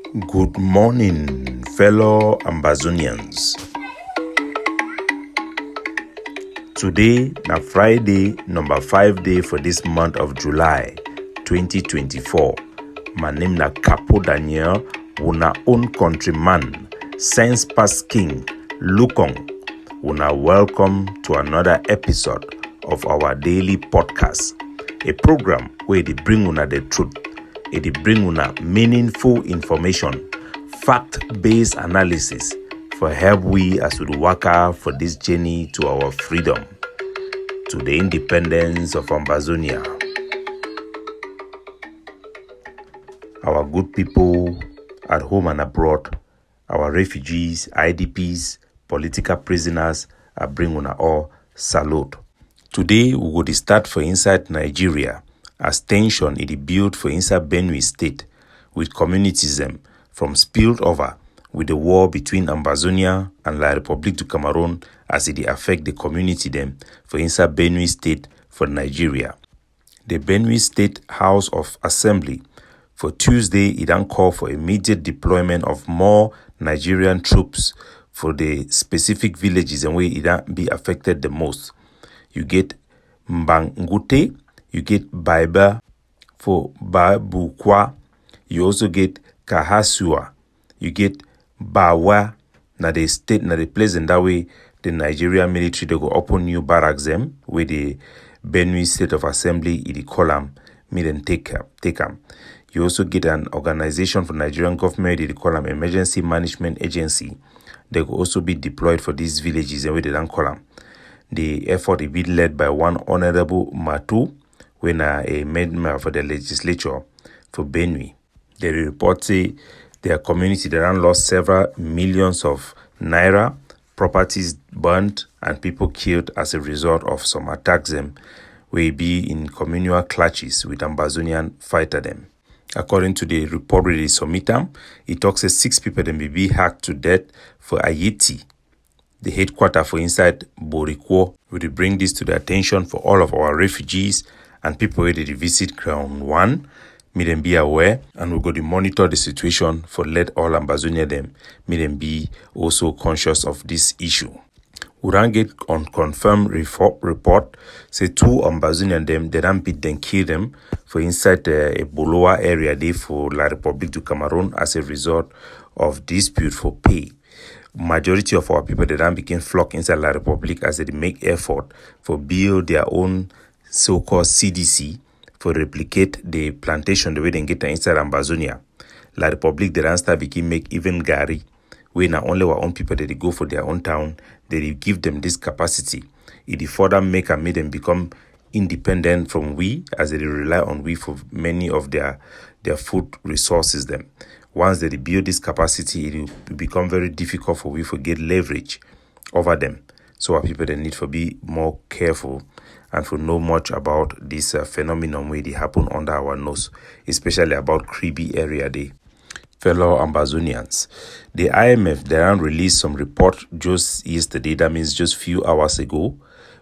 Good morning, fellow Ambazonians. Today na Friday, number 5 day for this month of July 2024. My name na Capo Daniel, una own countryman, sense past king, Lukong. Una welcome to another episode of our daily podcast, a program where they bring una the truth. It bring una meaningful information, fact-based analysis for help we as we work out for this journey to our freedom, to the independence of Ambazonia. Our good people at home and abroad, our refugees, IDPs, political prisoners, I bring una all salute. Today we go to start for inside Nigeria, as tension it built for inside Benue State, with communities from spilled over with the war between Ambazonia and La République du Cameroon as it affect the community for inside Benue State for Nigeria. The Benue State House of Assembly for Tuesday it then called for immediate deployment of more Nigerian troops for the specific villages and where it then be affected the most. You get Mbangute, you get Baiba for Babukwa, you also get Kahasua, you get Bawa, na the state, na the place in that way the Nigerian military they go open new barracks where the Benue State of Assembly it call them, me then take them. You also get an organization for Nigerian government, they call them Emergency Management Agency. They will also be deployed for these villages and where they don't call them. The effort will be led by one Honorable Matu, when a member for the legislature for Benue. They report say their community they lost several millions of naira, properties burnt, and people killed as a result of some attacks will be in communal clashes with Ambazonian fighter them. According to the report with the submitam, it talks that 6 people may be hacked to death for Ayeti, the headquarters for inside Borikwo. We will bring this to the attention for all of our refugees and people ready to visit ground 1. May them be aware, and we're going to monitor the situation for let all Ambazonia may them be also conscious of this issue. We don't get on confirmed report say 2 Ambazonian they don't beat them, kill them for inside a Boloa area there for La République du Cameroon as a result of dispute for pay. Majority of our people they don't begin flock inside La République as they make effort for build their own so-called CDC for replicate the plantation the way they get inside Ambazonia. La République they don't start begin make even Gary, where not only our own people that they go for their own town, they give them this capacity. It further make them become independent from we as they rely on we for many of their food resources them. Once they build this capacity, it will become very difficult for we to get leverage over them. So our people they need to be more careful and to know much about this phenomenon where they happen under our nose, especially about Kribi area day. Fellow Ambazonians, the IMF they released some report just yesterday, that means just few hours ago,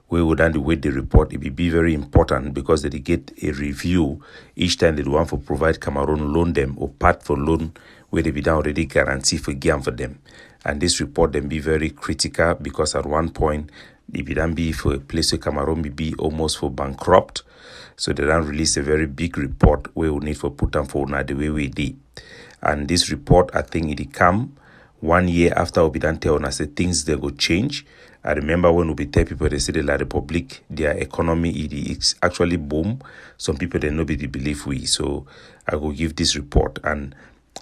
where we then wait the report. It will be very important because they get a review each time they want to provide Cameroon loan them or part for loan where they be done already guarantee for GAM for them. And this report then be very critical because at one point it will then be for a place where Cameroon will be almost for bankrupt. So they then release a very big report where we need for put them for now the way we did. And this report, I think it come 1 year after we be done tell us that things they go change. I remember when we be tell people they say the La République, their economy it actually boom. Some people they nobody believe we. So I will give this report. And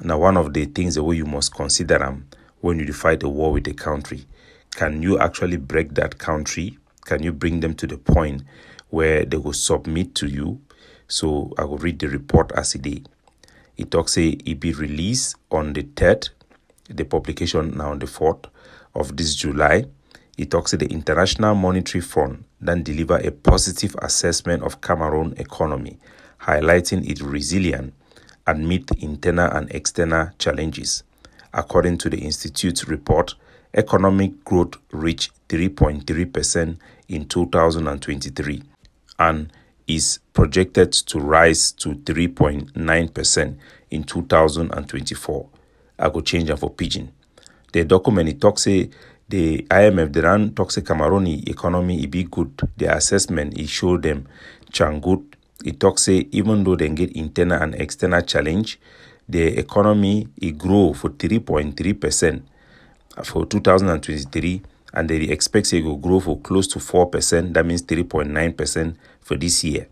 now one of the things the way you must consider when you fight a war with a country, can you actually break that country? Can you bring them to the point where they will submit to you? So I will read the report as it is. It talks say it be released on the 3rd, the publication now on the 4th of this July. It talks say the International Monetary Fund then deliver a positive assessment of Cameroon economy, highlighting its resilience amid internal and external challenges. According to the Institute's report, economic growth reached 3.3% in 2023 and is projected to rise to 3.9% in 2024. I go change am for pidgin. The document it talk say the IMF they ran talk say Cameroon economy it be good. The assessment it show them chan good. It talk say even though they get internal and external challenge, the economy it grow for 3.3% for 2023, and they expect it will grow for close to 4%. That means 3.9% for this year.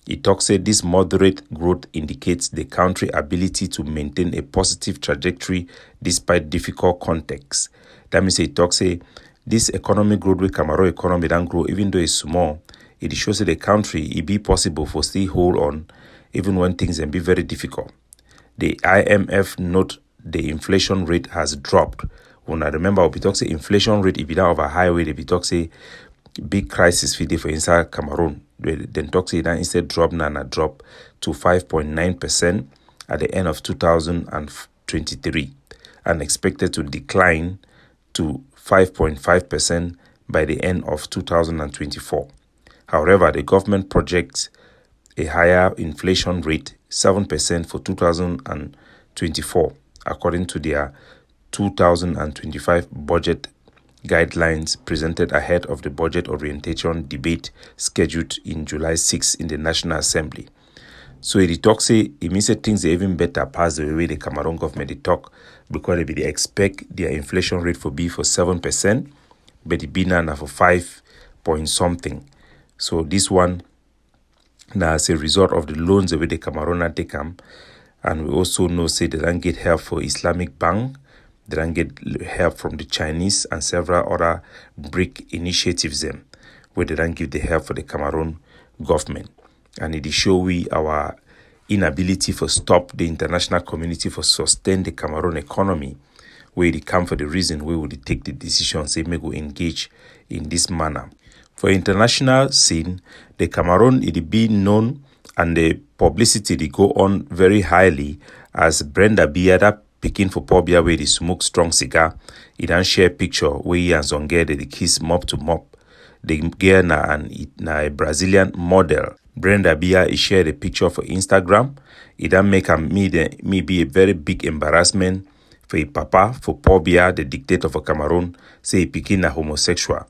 It talks that this moderate growth indicates the country's ability to maintain a positive trajectory despite difficult contexts. That means it talks that this economic growth with Cameroon economy don't grow even though it's small. It shows that the country it be possible for still hold on even when things can be very difficult. The IMF note the inflation rate has dropped. When I remember, we talk say inflation rate if it down over highway, they talk say big crisis for inside Cameroon. Then talk say that instead drop drop to 5.9% at the end of 2023 and expected to decline to 5.5% by the end of 2024. However, the government projects a higher inflation rate, 7% for 2024, according to their 2025 budget guidelines presented ahead of the budget orientation debate scheduled in July 6 in the National Assembly. So it talks say it means that things are even better past the way the Cameroon government they talk, because they expect their inflation rate for be for 7%, but it be now for 5 point something. So this one now as a result of the loans the way the Cameroon take them, and we also know say they don't get help for Islamic Bank. They don't get help from the Chinese and several other BRIC initiatives them, where they don't give the help for the Cameroon government. And it show we our inability for stop the international community for sustain the Cameroon economy, where it come for the reason we would take the decision, say may go engage in this manner. For international scene, the Cameroon it be known and the publicity they go on very highly as Brenda Biya, that Pekin for Paul Biya where they smoke strong cigar. He don't share picture where he and some girl they kiss mop to mop. The girl na a Brazilian model. Brenda Biya he share the picture for Instagram. It don't make me be a very big embarrassment for a papa for Paul Biya, the dictator for Cameroon, say Pekin na homosexual.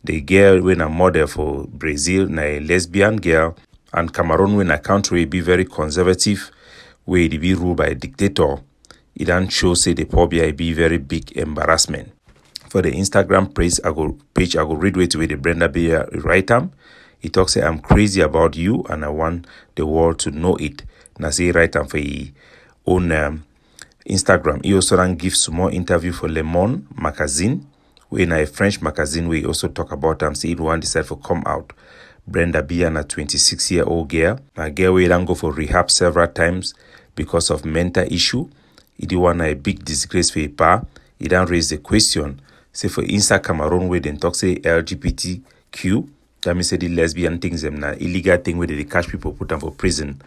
The girl when a model for Brazil na a lesbian girl, and Cameroon when a country be very conservative, where it be ruled by a dictator. It don't show say the Paul Biya be very big embarrassment. For the Instagram page, I go read where the Brenda Biya write them. He talks say I'm crazy about you and I want the world to know it. Now say write them for his own Instagram. He also then give some more interview for Le Monde magazine, where in a French magazine we also talk about them. Say it one decide for come out. Brenda Biya, a 26-year-old girl. A girl we don't go for rehab several times because of mental issue. It want a big disgrace for a pa. He don't raise the question. Say for inside Cameroon where they talk say LGBTQ, that means say the lesbian things them na illegal thing where they catch people put them for prison.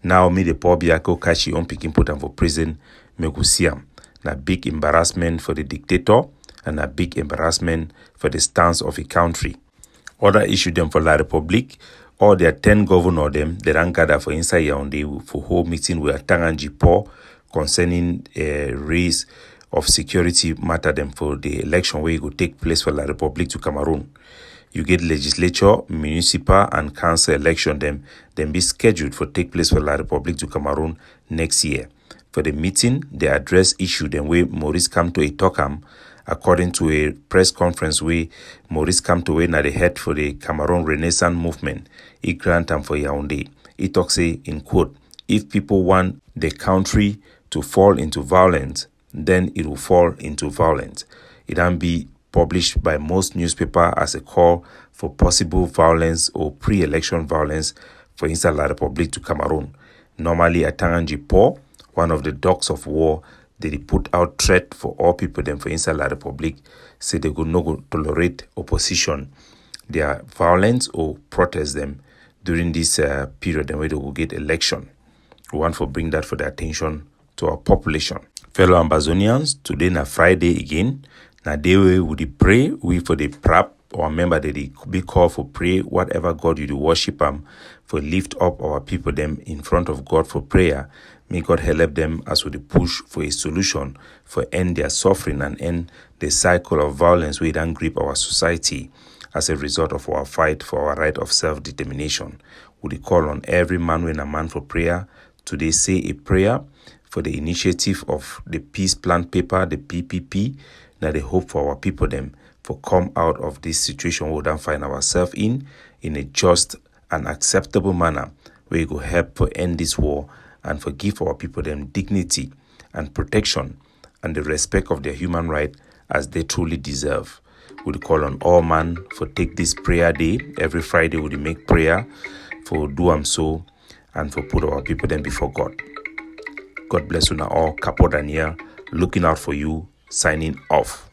Now me the Paul Biya go catch your own picking put them for prison. Me go see them. Na big embarrassment for the dictator and a big embarrassment for the stance of a country. Other issue them for La Republique, all their 10 governor them they don't gather for inside Yaoundé for whole meeting with Tanganji Paul concerning raise of security matter them for the election where it will take place for La Republique to Cameroon. You get legislature, municipal and council election them be scheduled for take place for La Republique to Cameroon next year. For the meeting, they address issue them where Maurice come to a talkam according to a press conference where Maurice come to na the head for the Cameroon Renaissance movement. He grant him for Yaoundé. He talks say in quote, if people want the country to fall into violence, then it will fall into violence. It can be published by most newspapers as a call for possible violence or pre-election violence for inside La Republique to Cameroon. Normally at Tanganji Paul, one of the dogs of war, they put out threat for all people them for inside La Republique, say they could not tolerate opposition, their violence or protest them during this period and where they will get election. We want to bring that for the attention to our population. Fellow Ambazonians, today na Friday again. Na day we would pray, we for the prep or member that they be called for pray, whatever God you do worship for lift up our people them in front of God for prayer. May God help them as we push for a solution for end their suffering and end the cycle of violence we don't grip our society as a result of our fight for our right of self-determination. We call on every man when a man for prayer. Today say a prayer for the initiative of the peace plan paper, the PPP, that they hope for our people them for come out of this situation we don't find ourselves in a just and acceptable manner where we go help for end this war and forgive our people them dignity and protection and the respect of their human right as they truly deserve. We call on all man for take this prayer day. Every Friday we make prayer for do am so and for put our people them before God. God bless you now all. Capo Daniel, looking out for you, signing off.